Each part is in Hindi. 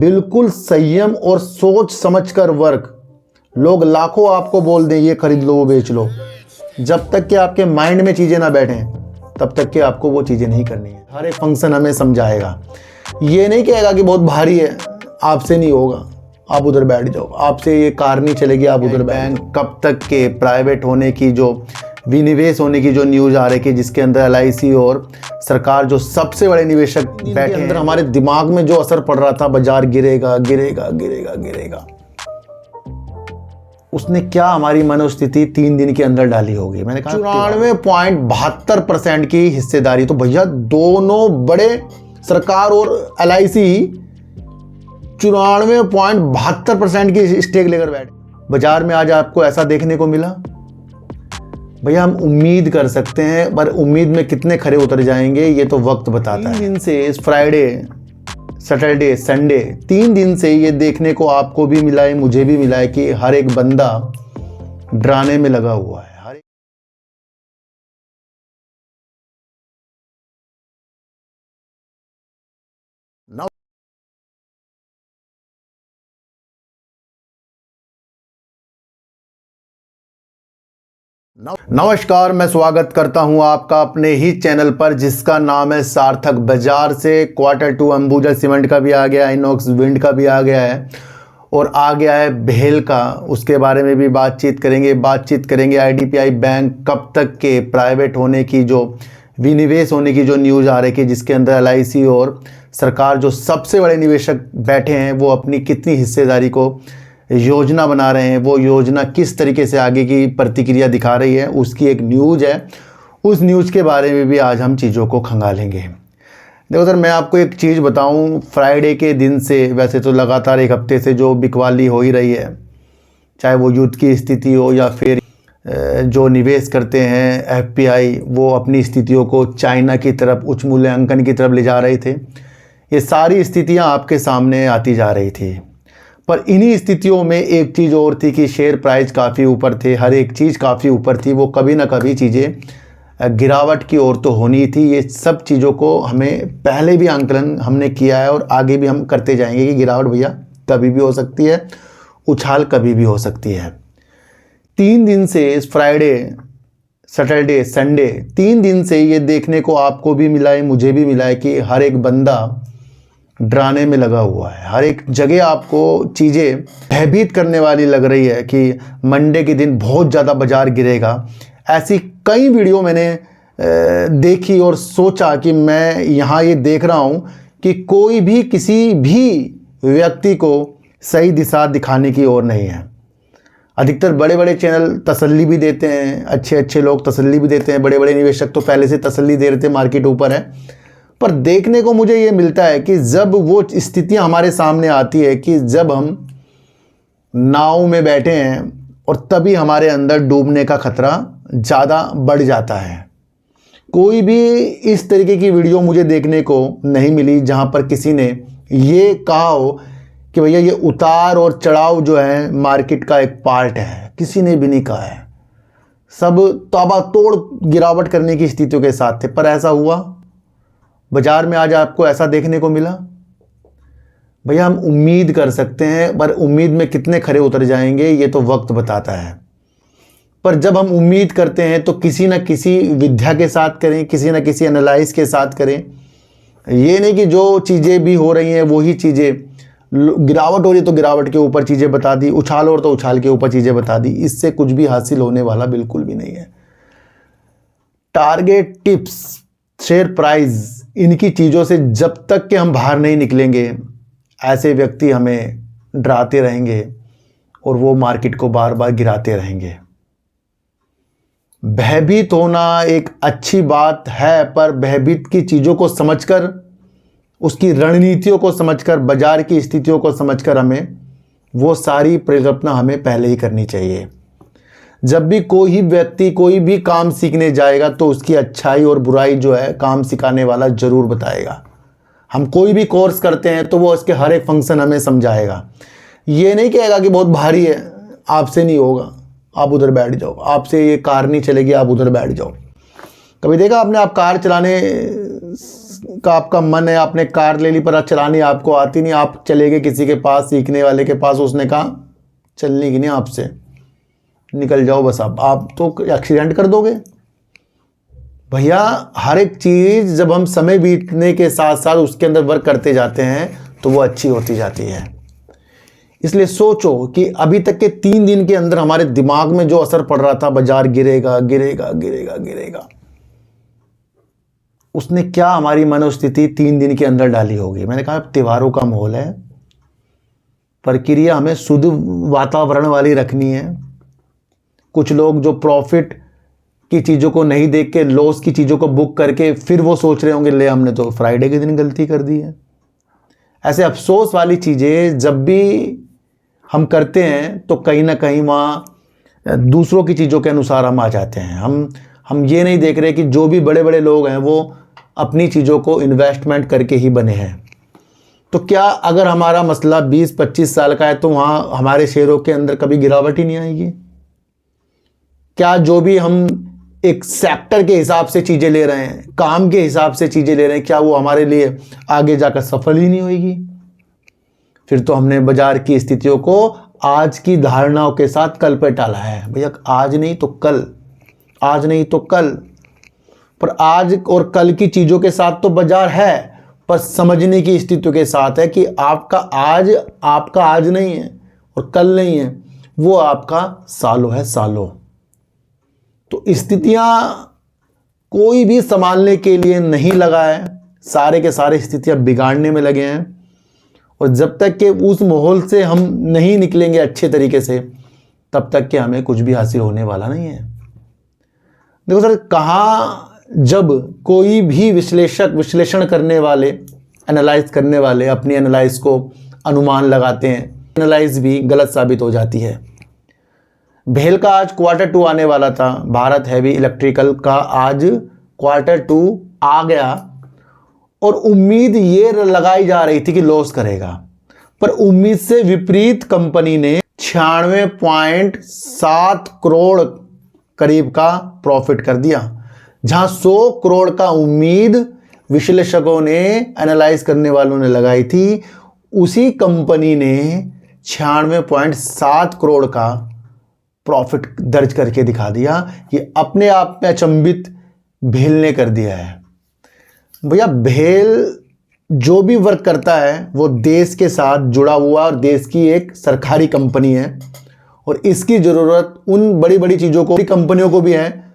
बिल्कुल संयम और सोच समझकर वर्क। लोग लाखों आपको बोल दें ये खरीद लो वो बेच लो, जब तक कि आपके माइंड में चीज़ें ना बैठें तब तक कि आपको वो चीज़ें नहीं करनी है। हर एक फंक्शन हमें समझाएगा, ये नहीं कहेगा कि बहुत भारी है आपसे नहीं होगा आप उधर बैठ जाओ, आपसे ये कार नहीं चलेगी आप उधर बैठ जाओ। कब तक के प्राइवेट होने की जो विनिवेश होने की जो न्यूज़ आ रही है जिसके अंदर LIC और सरकार जो सबसे बड़े निवेशक बैठे अंदर हमारे दिमाग में जो असर पड़ रहा था बाजार गिरेगा गिरेगा गिरेगा गिरेगा, उसने क्या हमारी मनोस्थिति 3 दिन के अंदर डाली होगी। मैंने कहा 94.72% की हिस्सेदारी। तो भैया दोनों बड़े सरकार और LIC 94.72% की स्टेक लेकर बैठे बाजार में। आज आपको ऐसा देखने को मिला। भैया हम उम्मीद कर सकते हैं पर उम्मीद में कितने खरे उतर जाएंगे ये तो वक्त बताता है। 3 दिन से इस फ्राइडे सैटरडे संडे 3 दिन से ये देखने को आपको भी मिला है मुझे भी मिला है कि हर एक बंदा डराने में लगा हुआ है। नमस्कार, मैं स्वागत करता हूं आपका अपने ही चैनल पर जिसका नाम है सार्थक। बाजार से Q2 अंबुजा सीमेंट का भी आ गया, इनॉक्स विंड का भी आ गया है और आ गया है भेल का। उसके बारे में भी बातचीत करेंगे। IDPI बैंक कब तक के प्राइवेट होने की जो विनिवेश होने की जो न्यूज़ आ रही है जिसके अंदर LIC और सरकार जो सबसे बड़े निवेशक बैठे हैं वो अपनी कितनी हिस्सेदारी को योजना बना रहे हैं, वो योजना किस तरीके से आगे की प्रतिक्रिया दिखा रही है, उसकी एक न्यूज़ है। उस न्यूज़ के बारे में भी आज हम चीज़ों को खंगालेंगे। देखो सर, मैं आपको एक चीज़ बताऊं, फ्राइडे के दिन से वैसे तो लगातार एक हफ्ते से जो बिकवाली हो ही रही है, चाहे वो युद्ध की स्थिति हो या फिर जो निवेश करते हैं FPI वो अपनी स्थितियों को चाइना की तरफ उच्च मूल्यांकन की तरफ ले जा रहे थे। ये सारी स्थितियाँ आपके सामने आती जा रही थी। पर इन्हीं स्थितियों में एक चीज़ और थी कि शेयर प्राइस काफ़ी ऊपर थे, हर एक चीज़ काफ़ी ऊपर थी। वो कभी ना कभी चीज़ें गिरावट की ओर तो होनी थी। ये सब चीज़ों को हमें पहले भी आंकलन हमने किया है और आगे भी हम करते जाएंगे कि गिरावट भैया कभी भी हो सकती है, उछाल कभी भी हो सकती है। 3 दिन से इस फ्राइडे सैटरडे संडे 3 दिन से ये देखने को आपको भी मिला है मुझे भी मिला है कि हर एक बंदा डराने में लगा हुआ है। हर एक जगह आपको चीज़ें भयभीत करने वाली लग रही है कि मंडे के दिन बहुत ज़्यादा बाजार गिरेगा। ऐसी कई वीडियो मैंने देखी और सोचा कि मैं यहाँ ये देख रहा हूँ कि कोई भी किसी भी व्यक्ति को सही दिशा दिखाने की ओर नहीं है। अधिकतर बड़े बड़े चैनल तसल्ली भी देते हैं, अच्छे लोग तसल्ली भी देते हैं, बड़े बड़े निवेशक तो पहले से तसल्ली दे रहे थे मार्केट ऊपर है। पर देखने को मुझे ये मिलता है कि जब वो स्थितियां हमारे सामने आती है कि जब हम नाव में बैठे हैं और तभी हमारे अंदर डूबने का खतरा ज़्यादा बढ़ जाता है। कोई भी इस तरीके की वीडियो मुझे देखने को नहीं मिली जहां पर किसी ने ये कहा हो कि भैया ये उतार और चढ़ाव जो है मार्केट का एक पार्ट है। किसी ने भी नहीं कहा है। सब ताबड़तोड़ गिरावट करने की स्थितियों के साथ थे। पर ऐसा हुआ बाजार में, आज आपको ऐसा देखने को मिला। भैया हम उम्मीद कर सकते हैं पर उम्मीद में कितने खरे उतर जाएंगे ये तो वक्त बताता है। पर जब हम उम्मीद करते हैं तो किसी न किसी विद्या के साथ करें, किसी न किसी एनालाइज के साथ करें। ये नहीं कि जो चीज़ें भी हो रही हैं वही चीज़ें, गिरावट हो रही तो गिरावट के ऊपर चीज़ें बता दी, उछाल हो तो उछाल के ऊपर चीज़ें बता दी। इससे कुछ भी हासिल होने वाला बिल्कुल भी नहीं है। टारगेट, टिप्स, शेयर प्राइस, इनकी चीज़ों से जब तक कि हम बाहर नहीं निकलेंगे ऐसे व्यक्ति हमें डराते रहेंगे और वो मार्केट को बार बार गिराते रहेंगे। भयभीत होना एक अच्छी बात है पर भयभीत की चीज़ों को समझकर, उसकी रणनीतियों को समझकर, बाजार की स्थितियों को समझकर हमें वो सारी परिकल्पना हमें पहले ही करनी चाहिए। जब भी कोई व्यक्ति कोई भी काम सीखने जाएगा तो उसकी अच्छाई और बुराई जो है काम सिखाने वाला ज़रूर बताएगा। हम कोई भी कोर्स करते हैं तो वो उसके हर एक फंक्शन हमें समझाएगा। ये नहीं कहेगा कि बहुत भारी है आपसे नहीं होगा आप उधर बैठ जाओ, आपसे ये कार नहीं चलेगी आप उधर बैठ जाओ। कभी देखा आपने, आप कार चलाने का आपका मन है, आपने कार ले ली पर चलानी आपको आती नहीं, आप चले गए किसी के पास, सीखने वाले के पास, उसने कहा चलने की नहीं आपसे, निकल जाओ बस, आप तो एक्सीडेंट कर दोगे। भैया हर एक चीज़ जब हम समय बीतने के साथ साथ उसके अंदर वर्क करते जाते हैं तो वो अच्छी होती जाती है। इसलिए सोचो कि अभी तक के 3 दिन के अंदर हमारे दिमाग में जो असर पड़ रहा था, बाजार गिरेगा गिरेगा गिरेगा गिरेगा, उसने क्या हमारी मनोस्थिति 3 दिन के अंदर डाली होगी। मैंने कहा त्योहारों का माहौल है, प्रक्रिया हमें शुद्ध वातावरण वाली रखनी है। कुछ लोग जो प्रॉफिट की चीज़ों को नहीं देख के लॉस की चीज़ों को बुक करके फिर वो सोच रहे होंगे ले हमने तो फ्राइडे के दिन गलती कर दी है। ऐसे अफसोस वाली चीज़ें जब भी हम करते हैं तो कहीं ना कहीं वहाँ दूसरों की चीज़ों के अनुसार हम आ जाते हैं। हम ये नहीं देख रहे कि जो भी बड़े बड़े लोग हैं वो अपनी चीज़ों को इन्वेस्टमेंट करके ही बने हैं। तो क्या अगर हमारा मसला 20-25 साल का है तो वहाँ हमारे शेयरों के अंदर कभी गिरावट ही नहीं आएगी? क्या जो भी हम एक सेक्टर के हिसाब से चीज़ें ले रहे हैं, काम के हिसाब से चीज़ें ले रहे हैं, क्या वो हमारे लिए आगे जाकर सफल ही नहीं होगी? फिर तो हमने बाजार की स्थितियों को आज की धारणाओं के साथ कल पे टाला है। भैया आज नहीं तो कल, आज नहीं तो कल, पर आज और कल की चीज़ों के साथ तो बाजार है, पर समझने की स्थितियों के साथ है कि आपका आज नहीं है और कल नहीं है, वो आपका सालों है, सालों। तो स्थितियां कोई भी संभालने के लिए नहीं लगा है, सारे के सारे स्थितियां बिगाड़ने में लगे हैं। और जब तक कि उस माहौल से हम नहीं निकलेंगे अच्छे तरीके से, तब तक कि हमें कुछ भी हासिल होने वाला नहीं है। देखो सर, कहाँ जब कोई भी विश्लेषण करने वाले, एनालाइज करने वाले अपनी एनालाइज को अनुमान लगाते हैं, एनालाइज भी गलत साबित हो जाती है। भेल का आज Q2 आने वाला था, भारत हैवी इलेक्ट्रिकल का आज Q2 आ गया और उम्मीद ये लगाई जा रही थी कि लॉस करेगा, पर उम्मीद से विपरीत कंपनी ने 96.7 करोड़ करीब का प्रॉफिट कर दिया। जहां 100 करोड़ का उम्मीद विश्लेषकों ने, एनालाइज करने वालों ने लगाई थी, उसी कंपनी ने 96.7 करोड़ का प्रॉफिट दर्ज करके दिखा दिया। ये अपने आप में अचंभित भेल ने कर दिया है। भैया भेल जो भी वर्क करता है वो देश के साथ जुड़ा हुआ और देश की एक सरकारी कंपनी है, और इसकी ज़रूरत उन बड़ी बड़ी चीज़ों को, कंपनियों को भी है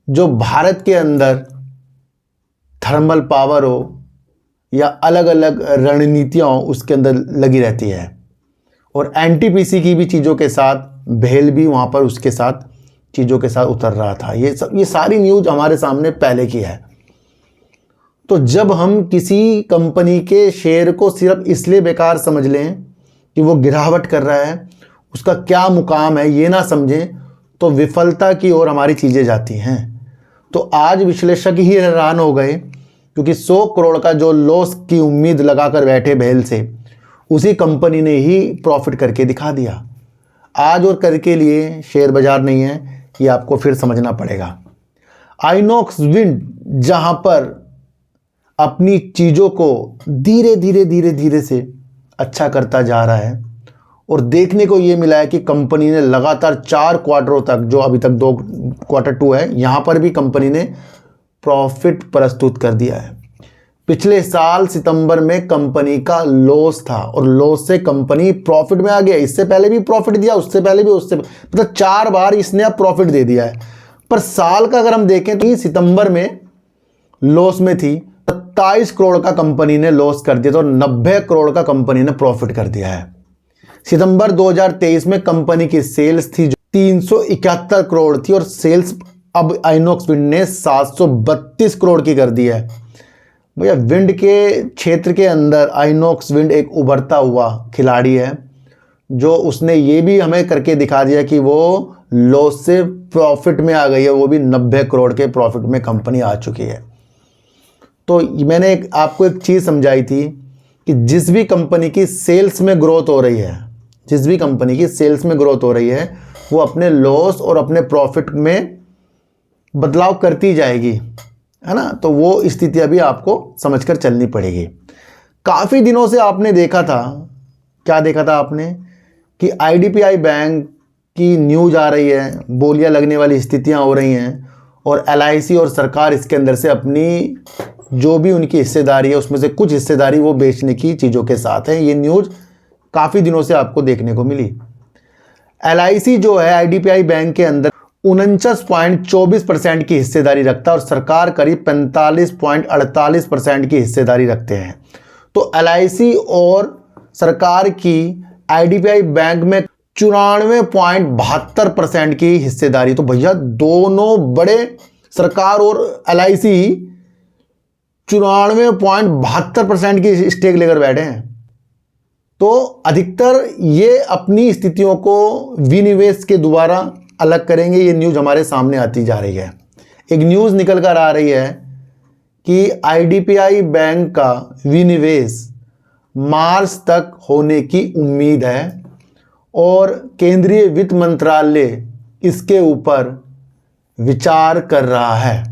जो भारत के अंदर थर्मल पावर हो या अलग अलग रणनीतियाँ हो, उसके अंदर लगी रहती है। और एनटीपीसी की भी चीज़ों के साथ भेल भी वहाँ पर उसके साथ चीज़ों के साथ उतर रहा था। ये सारी न्यूज़ हमारे सामने पहले की है। तो जब हम किसी कंपनी के शेयर को सिर्फ इसलिए बेकार समझ लें कि वो गिरावट कर रहा है, उसका क्या मुकाम है ये ना समझें, तो विफलता की ओर हमारी चीज़ें जाती हैं। तो आज विश्लेषक ही हैरान हो गए, क्योंकि 100 करोड़ का जो लॉस की उम्मीद लगाकर बैठे भेल से, उसी कंपनी ने ही प्रॉफिट करके दिखा दिया। आज और कल के लिए शेयर बाजार नहीं है, ये आपको फिर समझना पड़ेगा। आइनॉक्स विंड जहाँ पर अपनी चीज़ों को धीरे धीरे से अच्छा करता जा रहा है, और देखने को ये मिला है कि कंपनी ने लगातार 4 क्वार्टरों तक, जो अभी तक 2 Q2 है, यहाँ पर भी कंपनी ने प्रॉफिट प्रस्तुत कर दिया है। पिछले साल सितंबर में कंपनी का लॉस था और लॉस से कंपनी प्रॉफिट में आ गया। इससे पहले भी प्रॉफिट दिया, उससे पहले भी, मतलब 4 बार इसने अब प्रॉफिट दे दिया है। पर साल का अगर हम देखें तो सितंबर में लॉस में थी, 27 करोड़ का कंपनी ने लॉस कर दिया, तो 90 करोड़ का कंपनी ने प्रॉफिट कर दिया है। सितंबर 2023 में कंपनी की सेल्स थी जो 371 करोड़ थी, और सेल्स अब आइनॉक्स विंड ने 732 करोड़ की कर दी है। भैया विंड के क्षेत्र के अंदर आइनॉक्स विंड एक उभरता हुआ खिलाड़ी है, जो उसने ये भी हमें करके दिखा दिया कि वो लॉस से प्रॉफिट में आ गई है, वो भी 90 करोड़ के प्रॉफिट में कंपनी आ चुकी है। तो मैंने आपको एक चीज़ समझाई थी कि जिस भी कंपनी की सेल्स में ग्रोथ हो रही है, जिस भी कंपनी की सेल्स में ग्रोथ हो रही है, वो अपने लॉस और अपने प्रॉफिट में बदलाव करती जाएगी। है ना। तो वो स्थितियाँ भी आपको समझकर चलनी पड़ेगी। काफ़ी दिनों से आपने देखा था, क्या देखा था आपने, कि आईडीपीआई बैंक की न्यूज़ आ रही है, बोलियां लगने वाली स्थितियां हो रही हैं, और एलआईसी और सरकार इसके अंदर से अपनी जो भी उनकी हिस्सेदारी है उसमें से कुछ हिस्सेदारी वो बेचने की चीज़ों के साथ है। ये न्यूज़ काफ़ी दिनों से आपको देखने को मिली। एलआईसी जो है आईडीपीआई बैंक के अंदर 49.24% की हिस्सेदारी रखता है और सरकार करीब 45.48% की हिस्सेदारी रखते हैं। तो एलआईसी और सरकार की आईडीपीआई बैंक में 94.72% की हिस्सेदारी। तो भैया दोनों बड़े, सरकार और एलआईसी 94.72% की स्टेक लेकर बैठे हैं। तो अधिकतर ये अपनी स्थितियों को विनिवेश के द्वारा अलग करेंगे। ये न्यूज़ हमारे सामने आती जा रही है। एक न्यूज़ निकल कर आ रही है कि आईडीपीआई बैंक का विनिवेश मार्च तक होने की उम्मीद है और केंद्रीय वित्त मंत्रालय इसके ऊपर विचार कर रहा है।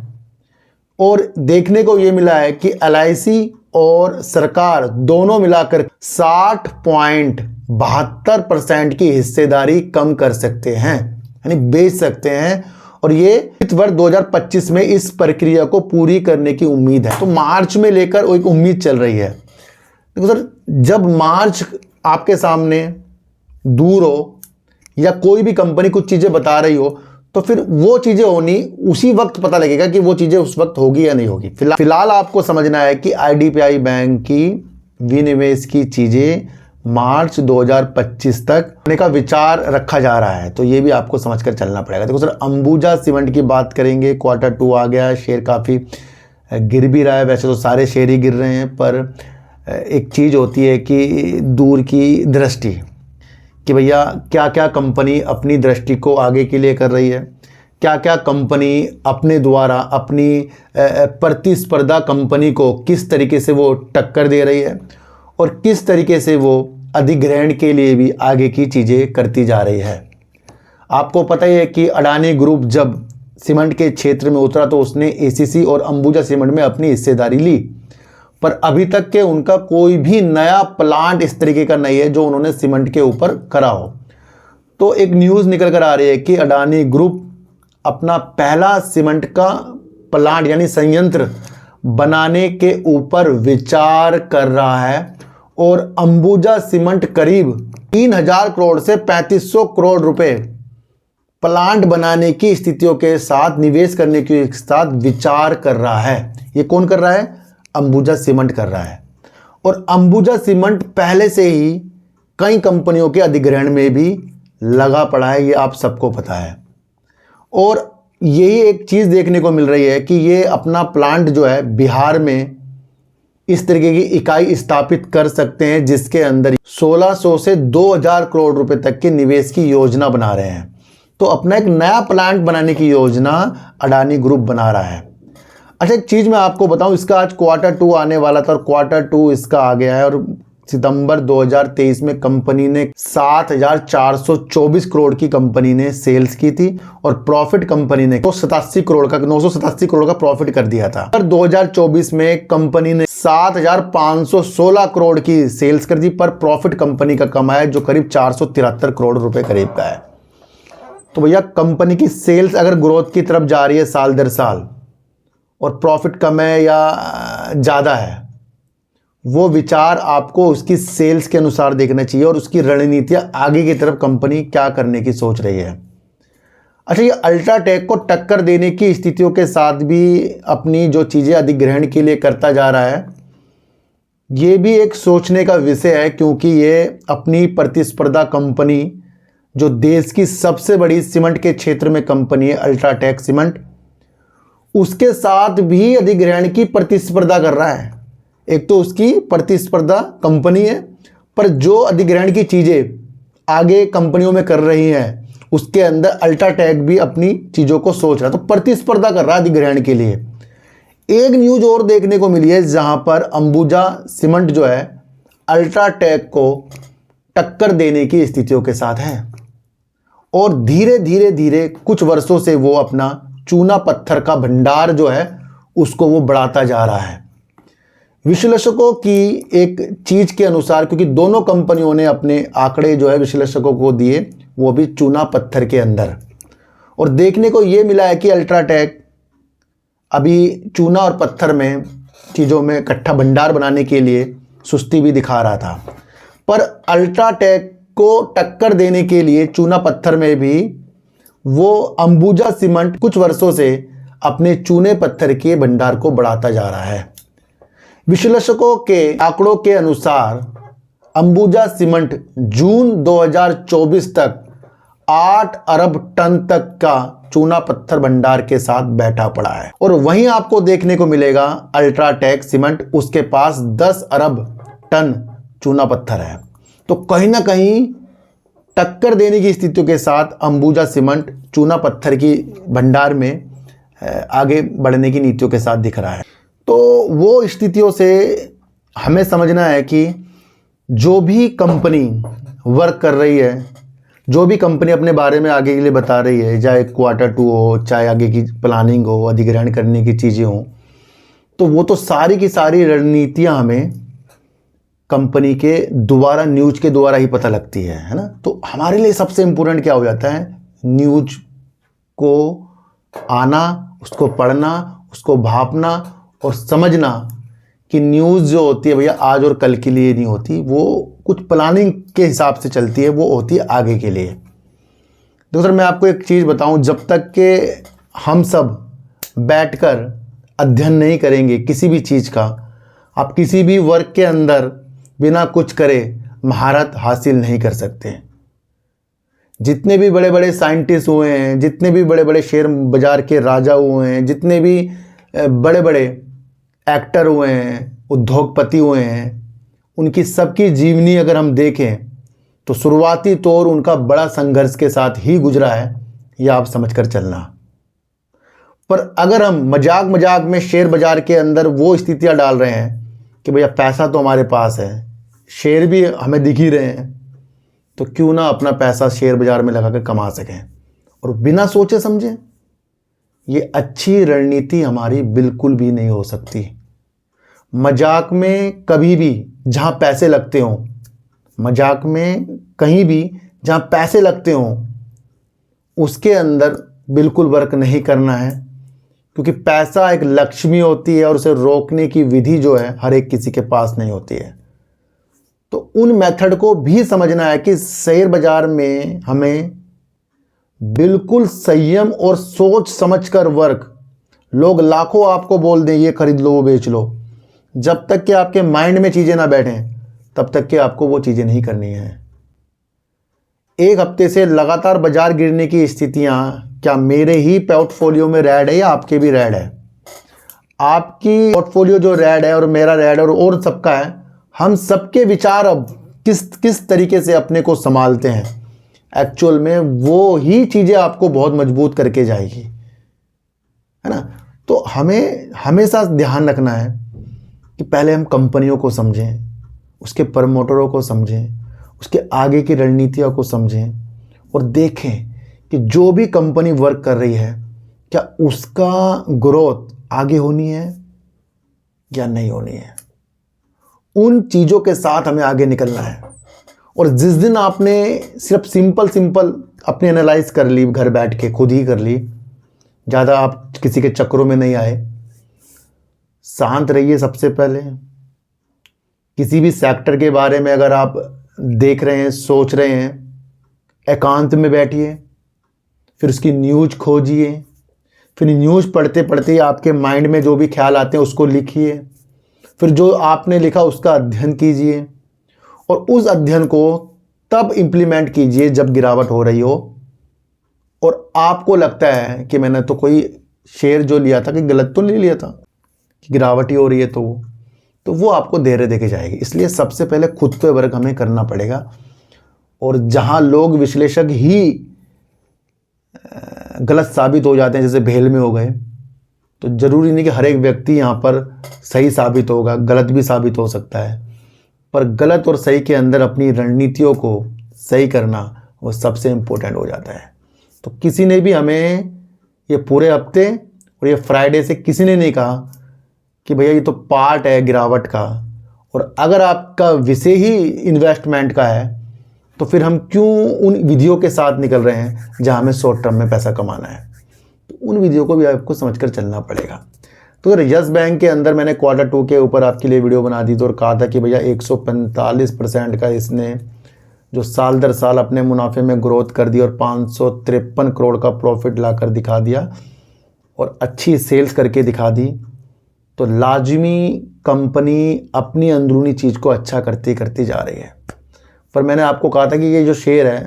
और देखने को ये मिला है कि एलआईसी और सरकार दोनों मिलाकर 60.72% की हिस्सेदारी कम कर सकते हैं, यानी बेच सकते हैं। और ये वित्त वर्ष 2025 में इस प्रक्रिया को पूरी करने की उम्मीद है। तो मार्च में लेकर एक उम्मीद चल रही है। देखो सर, जब मार्च आपके सामने दूर हो या कोई भी कंपनी कुछ चीज़ें बता रही हो तो फिर वो चीज़ें होनी उसी वक्त पता लगेगा कि वो चीज़ें उस वक्त होगी या नहीं होगी। फिलहाल आपको समझना है कि आईडीपीआई बैंक की विनिवेश की चीज़ें मार्च 2025 तक होने का विचार रखा जा रहा है। तो ये भी आपको समझकर चलना पड़ेगा। देखो सर, अंबुजा सीमेंट की बात करेंगे। Q2 आ गया, शेयर काफ़ी गिर भी रहा है। वैसे तो सारे शेयर ही गिर रहे हैं, पर एक चीज़ होती है कि दूर की दृष्टि, कि भैया क्या क्या कंपनी अपनी दृष्टि को आगे के लिए कर रही है, क्या क्या कंपनी अपने द्वारा अपनी प्रतिस्पर्धा कंपनी को किस तरीके से वो टक्कर दे रही है और किस तरीके से वो अधिग्रहण के लिए भी आगे की चीज़ें करती जा रही है। आपको पता ही है कि अडानी ग्रुप जब सीमेंट के क्षेत्र में उतरा तो उसने एसीसी और अंबुजा सीमेंट में अपनी हिस्सेदारी ली, पर अभी तक के उनका कोई भी नया प्लांट इस तरीके का नहीं है जो उन्होंने सीमेंट के ऊपर करा हो। तो एक न्यूज़ निकल कर आ रही है कि अडानी ग्रुप अपना पहला सीमेंट का प्लांट यानी संयंत्र बनाने के ऊपर विचार कर रहा है और अंबुजा सीमेंट करीब 3000 करोड़ से 3500 करोड़ रुपए प्लांट बनाने की स्थितियों के साथ निवेश करने के साथ विचार कर रहा है। ये कौन कर रहा है? अंबुजा सीमेंट कर रहा है। और अंबुजा सीमेंट पहले से ही कई कंपनियों के अधिग्रहण में भी लगा पड़ा है, ये आप सबको पता है। और यही एक चीज़ देखने को मिल रही है कि ये अपना प्लांट जो है बिहार में इस तरीके की इकाई स्थापित कर सकते हैं जिसके अंदर 1600 से 2000 करोड़ रुपए तक के निवेश की योजना बना रहे हैं। तो अपना एक नया प्लांट बनाने की योजना अडानी ग्रुप बना रहा है। अच्छा, एक चीज़ मैं आपको बताऊं, इसका आज Q2 आने वाला था और Q2 इसका आ गया है। और सितंबर 2023 में कंपनी ने 7424 करोड़ की कंपनी ने सेल्स की थी और प्रॉफिट कंपनी ने 987 करोड़ का प्रॉफिट कर दिया था। और 2024 में कंपनी ने 7516 करोड़ की सेल्स कर दी, पर प्रॉफिट कंपनी का कमाया है जो करीब 473 करोड़ रुपए करीब का है। तो भैया कंपनी की सेल्स अगर ग्रोथ की तरफ जा रही है साल दर साल और प्रॉफिट कम है या ज़्यादा है, वो विचार आपको उसकी सेल्स के अनुसार देखना चाहिए और उसकी रणनीतियाँ आगे की तरफ कंपनी क्या करने की सोच रही है। अच्छा, ये अल्ट्राटेक को टक्कर देने की स्थितियों के साथ भी अपनी जो चीज़ें अधिग्रहण के लिए करता जा रहा है, ये भी एक सोचने का विषय है, क्योंकि ये अपनी प्रतिस्पर्धा कंपनी जो देश की सबसे बड़ी सीमेंट के क्षेत्र में कंपनी है अल्ट्राटेक सीमेंट, उसके साथ भी अधिग्रहण की प्रतिस्पर्धा कर रहा है। एक तो उसकी प्रतिस्पर्धा कंपनी है, पर जो अधिग्रहण की चीज़ें आगे कंपनियों में कर रही हैं उसके अंदर अल्ट्राटेक भी अपनी चीज़ों को सोच रहा है। तो प्रतिस्पर्धा कर रहा है अधिग्रहण के लिए। एक न्यूज़ और देखने को मिली है जहां पर अंबुजा सीमेंट जो है अल्ट्राटेक को टक्कर देने की स्थितियों के साथ है और धीरे धीरे कुछ वर्षों से वो अपना चूना पत्थर का भंडार जो है उसको वो बढ़ाता जा रहा है। विश्लेषकों की एक चीज़ के अनुसार, क्योंकि दोनों कंपनियों ने अपने आंकड़े जो है विश्लेषकों को दिए, वो भी चूना पत्थर के अंदर, और देखने को ये मिला है कि अल्ट्राटेक अभी चूना और पत्थर में चीज़ों में इकट्ठा भंडार बनाने के लिए सुस्ती भी दिखा रहा था, पर अल्ट्राटेक को टक्कर देने के लिए चूना पत्थर में भी वो अंबुजा सीमेंट कुछ वर्षों से अपने चूने पत्थर के भंडार को बढ़ाता जा रहा है। विश्लेषकों के आंकड़ों के अनुसार अंबुजा सीमेंट जून 2024 तक 8 अरब टन तक का चूना पत्थर भंडार के साथ बैठा पड़ा है, और वहीं आपको देखने को मिलेगा अल्ट्राटेक सीमेंट, उसके पास 10 अरब टन चूना पत्थर है। तो कहीं ना कहीं टक्कर देने की स्थितियों के साथ अंबुजा सीमेंट चूना पत्थर की भंडार में आगे बढ़ने की नीतियों के साथ दिख रहा है। तो वो स्थितियों से हमें समझना है कि जो भी कंपनी वर्क कर रही है, जो भी कंपनी अपने बारे में आगे के लिए बता रही है, चाहे Q2 हो, चाहे आगे की प्लानिंग हो, अधिग्रहण करने की चीज़ें हों, तो वो तो सारी की सारी रणनीतियाँ हमें कंपनी के द्वारा, न्यूज के द्वारा ही पता लगती है ना। तो हमारे लिए सबसे इम्पोर्टेंट क्या हो जाता है, न्यूज को आना, उसको पढ़ना, उसको भापना और समझना कि न्यूज़ जो होती है भैया आज और कल के लिए नहीं होती, वो कुछ प्लानिंग के हिसाब से चलती है, वो होती है आगे के लिए। तो सर मैं आपको एक चीज़ बताऊं, जब तक कि हम सब बैठकर अध्ययन नहीं करेंगे किसी भी चीज़ का, आप किसी भी वर्क के अंदर बिना कुछ करे महारत हासिल नहीं कर सकते। जितने भी बड़े बड़े साइंटिस्ट हुए हैं, जितने भी बड़े बड़े शेयर बाजार के राजा हुए हैं, जितने भी बड़े बड़े एक्टर हुए हैं, उद्योगपति हुए हैं, उनकी सबकी जीवनी अगर हम देखें तो शुरुआती तौर उनका बड़ा संघर्ष के साथ ही गुजरा है, ये आप समझकर चलना। पर अगर हम मजाक मजाक में शेयर बाजार के अंदर वो स्थितियां डाल रहे हैं कि भैया पैसा तो हमारे पास है, शेयर भी हमें दिख ही रहे हैं, तो क्यों ना अपना पैसा शेयर बाजार में लगा कर कमा सकें और बिना सोचे समझे, ये अच्छी रणनीति हमारी बिल्कुल भी नहीं हो सकती। मजाक में कभी भी जहां पैसे लगते हों, मजाक में कहीं भी जहां पैसे लगते हों, उसके अंदर बिल्कुल वर्क नहीं करना है, क्योंकि पैसा एक लक्ष्मी होती है और उसे रोकने की विधि जो है हर एक किसी के पास नहीं होती है। तो उन मेथड को भी समझना है कि शेयर बाजार में हमें बिल्कुल संयम और सोच समझकर वर्क, लोग लाखों आपको बोल दें ये खरीद लो वो बेच लो, जब तक कि आपके माइंड में चीज़ें ना बैठें तब तक कि आपको वो चीज़ें नहीं करनी है। एक हफ्ते से लगातार बाजार गिरने की स्थितियां क्या मेरे ही पोर्टफोलियो में रेड है या आपके भी रेड है? आपकी पोर्टफोलियो जो रेड है और मेरा रेड है और सबका है, हम सबके विचार अब किस तरीके से अपने को संभालते हैं, एक्चुअल में वो ही चीज़ें आपको बहुत मजबूत करके जाएगी, है ना। तो हमें हमेशा ध्यान रखना है कि पहले हम कंपनियों को समझें, उसके प्रमोटरों को समझें, उसके आगे की रणनीतियों को समझें और देखें कि जो भी कंपनी वर्क कर रही है क्या उसका ग्रोथ आगे होनी है या नहीं होनी है। उन चीज़ों के साथ हमें आगे निकलना है। और जिस दिन आपने सिर्फ सिंपल अपनी एनालाइज कर ली, घर बैठ के खुद ही कर ली, ज़्यादा आप किसी के चक्रों में नहीं आए, शांत रहिए। सबसे पहले किसी भी सेक्टर के बारे में अगर आप देख रहे हैं, सोच रहे हैं, एकांत में बैठिए, फिर उसकी न्यूज़ खोजिए, फिर न्यूज़ पढ़ते पढ़ते आपके माइंड में जो भी ख्याल आते हैं उसको लिखिए, फिर जो आपने लिखा उसका अध्ययन कीजिए और उस अध्ययन को तब इम्प्लीमेंट कीजिए जब गिरावट हो रही हो और आपको लगता है कि मैंने तो कोई शेयर जो लिया था कि गलत तो नहीं लिया था, कि गिरावट ही हो रही है, तो वो आपको धैर्य देके जाएगी। इसलिए सबसे पहले खुद पे वर्क हमें करना पड़ेगा। और जहां लोग विश्लेषक ही गलत साबित हो जाते हैं, जैसे भेल में हो गए, तो ज़रूरी नहीं कि हर एक व्यक्ति यहाँ पर सही साबित होगा, गलत भी साबित हो सकता है। पर गलत और सही के अंदर अपनी रणनीतियों को सही करना वो सबसे इम्पोर्टेंट हो जाता है। तो किसी ने भी हमें ये पूरे हफ्ते और ये फ्राइडे से किसी ने नहीं कहा कि भैया ये तो पार्ट है गिरावट का, और अगर आपका विषय ही इन्वेस्टमेंट का है तो फिर हम क्यों उन विधियों के साथ निकल रहे हैं जहां हमें शॉर्ट टर्म में पैसा कमाना है। तो उन विधियों को भी आपको समझकर चलना पड़ेगा। तो अगर यस बैंक के अंदर मैंने Q2 के ऊपर आपके लिए वीडियो बना दी थी और कहा था कि भैया 145% का इसने जो साल दर साल अपने मुनाफे में ग्रोथ कर दी और 553 करोड़ का प्रॉफिट लाकर दिखा दिया और अच्छी सेल्स करके दिखा दी, तो लाजमी कंपनी अपनी अंदरूनी चीज़ को अच्छा करती करती जा रही है। पर मैंने आपको कहा था कि ये जो शेयर है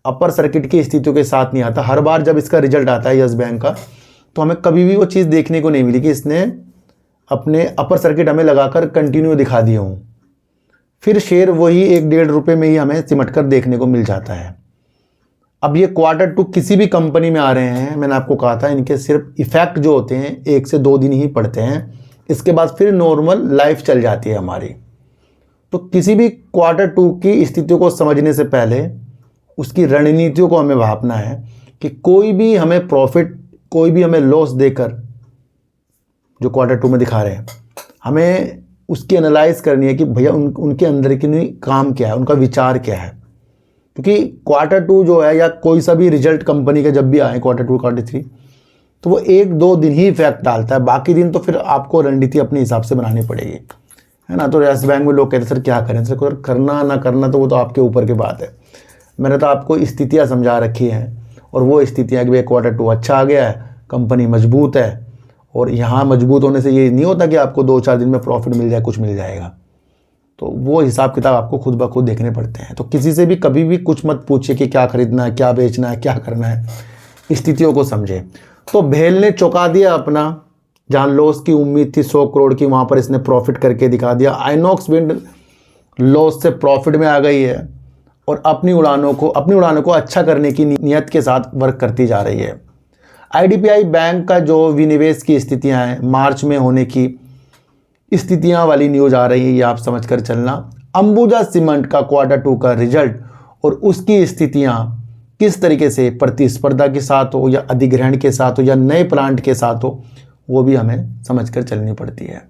अपर सर्किट की स्थितियों के साथ नहीं आता। हर बार जब इसका रिजल्ट आता है यस बैंक का तो हमें कभी भी वो चीज़ देखने को नहीं मिली कि इसने अपने अपर सर्किट हमें लगाकर कंटिन्यू दिखा दिए हों। फिर शेयर वही 1-1.5 रुपये में ही हमें सिमट कर देखने को मिल जाता है। अब ये Q2 किसी भी कंपनी में आ रहे हैं, मैंने आपको कहा था इनके सिर्फ इफेक्ट जो होते हैं 1 से 2 दिन ही पड़ते हैं, इसके बाद फिर नॉर्मल लाइफ चल जाती है हमारी। तो किसी भी Q2 की स्थितियों को समझने से पहले उसकी रणनीतियों को हमें भापना है कि कोई भी हमें प्रॉफिट कोई भी हमें लॉस देकर जो Q2 में दिखा रहे हैं, हमें उसकी एनालाइज करनी है कि भैया उनके अंदर की काम क्या है, उनका विचार क्या है। क्योंकि Q2 जो है या कोई सा भी रिजल्ट कंपनी का जब भी आए Q2 Q3 तो वो 1-2 दिन ही इफेक्ट डालता है, बाकी दिन तो फिर आपको रणनीति अपने हिसाब से बनानी पड़ेगी, है ना। तो यस बैंक में लोग कहते हैं सर क्या करें, सर करना ना करना तो वो तो आपके ऊपर की बात है। मैंने तो आपको स्थितियाँ समझा रखी हैं और वो स्थितियाँ कि भाई Q2 अच्छा आ गया है, कंपनी मजबूत है, और यहाँ मजबूत होने से ये नहीं होता कि आपको 2-4 दिन में प्रॉफिट मिल जाए, कुछ मिल जाएगा। तो वो हिसाब किताब आपको खुद ब खुद देखने पड़ते हैं। तो किसी से भी कभी भी कुछ मत पूछिए कि क्या खरीदना है, क्या बेचना है, क्या करना है, स्थितियों को समझे। तो भेल ने चौंका दिया अपना, जहाँ लॉस की उम्मीद थी 100 करोड़ की, वहाँ पर इसने प्रॉफिट करके दिखा दिया। आइनॉक्स विंड लॉस से प्रॉफिट में आ गई है और अपनी उड़ानों को अच्छा करने की नीयत के साथ वर्क करती जा रही है। IDPI बैंक का जो विनिवेश की स्थितियां हैं, मार्च में होने की स्थितियां वाली न्यूज़ आ रही है, ये आप समझ कर चलना। अंबुजा सीमेंट का Q2 का रिजल्ट और उसकी स्थितियां किस तरीके से प्रतिस्पर्धा के साथ हो या अधिग्रहण के साथ हो या नए प्लांट के साथ हो, वो भी हमें समझ कर चलनी पड़ती है।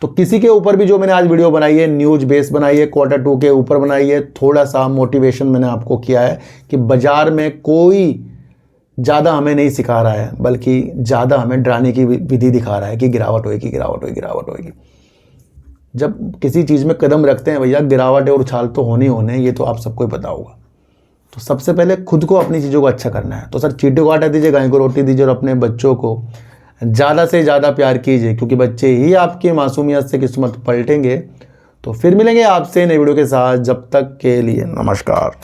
तो किसी के ऊपर भी जो मैंने आज वीडियो बनाई है न्यूज़ बेस बनाई है, Q2 के ऊपर बनाई है, थोड़ा सा मोटिवेशन मैंने आपको किया है कि बाज़ार में कोई ज़्यादा हमें नहीं सिखा रहा है, बल्कि ज़्यादा हमें डराने की विधि दिखा रहा है कि गिरावट होएगी, गिरावट होएगी, गिरावट होएगी। जब किसी चीज़ में कदम रखते हैं भैया, गिरावट और उछाल तो होने होने, ये तो आप सबको ही पता होगा। तो सबसे पहले खुद को अपनी चीज़ों को अच्छा करना है। तो सर चींटी को आटा दीजिए, गाय को रोटी दीजिए और अपने बच्चों को ज़्यादा से ज़्यादा प्यार कीजिए, क्योंकि बच्चे ही आपकी मासूमियत से किस्मत पलटेंगे। तो फिर मिलेंगे आपसे नई वीडियो के साथ, जब तक के लिए नमस्कार।